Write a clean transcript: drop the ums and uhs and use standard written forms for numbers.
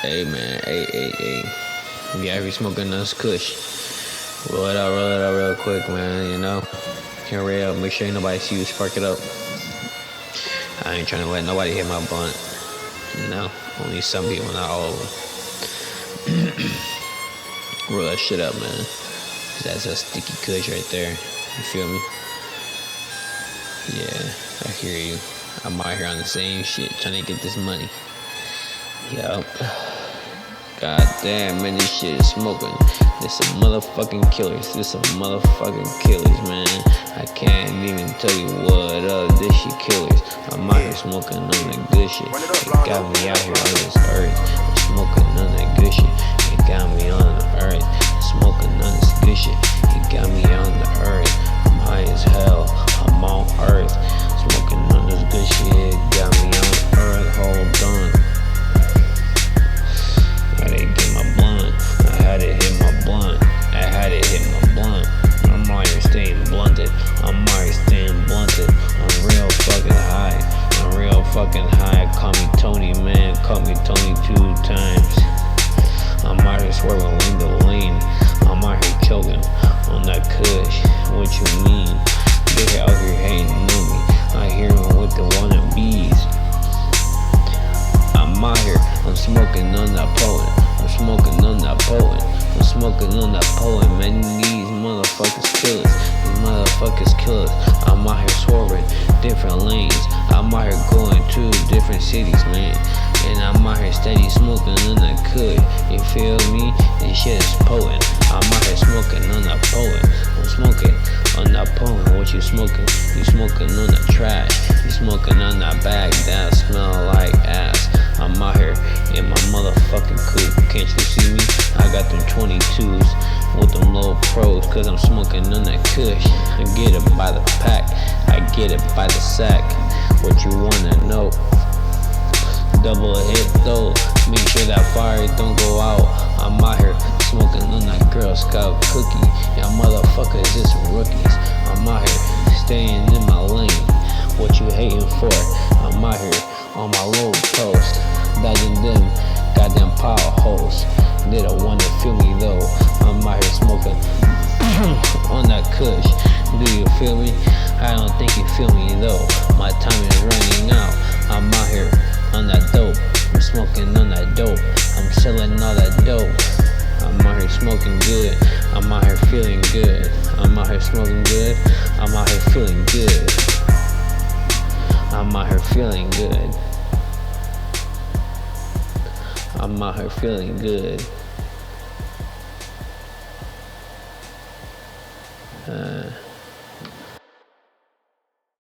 Hey man, hey. You gotta be smoking this kush. Roll it out real quick, man, you know? Hurry up, make sure ain't nobody see you spark it up. I ain't trying to let nobody hit my blunt. You know? Only some people, not all of them. Roll that shit up, man. That's a sticky kush right there. You feel me? Yeah, I hear you. I'm out here on the same shit, trying to get this money. Yup. God damn, man, this shit is smoking. This some motherfucking killers. This some motherfucking killers, man. I can't even tell you what up. This shit killers. I'm out here smoking on that good shit. It got me out here on this earth. I'm smoking on that good shit. It got me on the earth. Smoking on this good shit. It got me on the earth. I'm high as hell. I'm on earth. Smoking on this good shit. It got me on the earth. Hold on. I didn't get my blunt. I had to hit my blunt. I'm out here staying blunted. I'm real fucking high. Call me Tony, man. Call me Tony 2 times. I'm out here swerving lane to lane. I'm out here choking on that kush. What you mean? They out here hating on me. I hear them with the wannabes. I'm out here. I'm smoking on that poet. I'm smoking on that poet, man. These motherfuckers killers. I'm out here swerving different lanes. I'm out here going to different cities, man. And I'm out here steady smoking on that kush. You feel me? This shit is potent. I'm out here smoking on that poet. I'm smoking on that poet. What you smoking? You smoking on that trash. You smoking on that bag that smell like ass. I'm out here in my motherfucking coupe. Can't you see me? I got them 22s with them little pros, cause I'm smoking on that kush. I get it by the pack, I get it by the sack. What you wanna know? Double hit though, make sure that fire don't go out. I'm out here smoking on that Girl Scout cookie. Y'all motherfuckers is some rookies. I'm out here staying in my lane. What you hating for? I'm out here on my low post, dodging them goddamn potholes. They don't wanna feel me though. I'm out here smoking on that kush. Do you feel me? I don't think you feel me though. My time is running out. I'm out here on that dope. I'm smoking on that dope. I'm selling all that dope. I'm out here smoking good. I'm out here feeling good. I'm out here smoking good. I'm out here feeling good. I'm out here feeling good. I'm out here feeling good.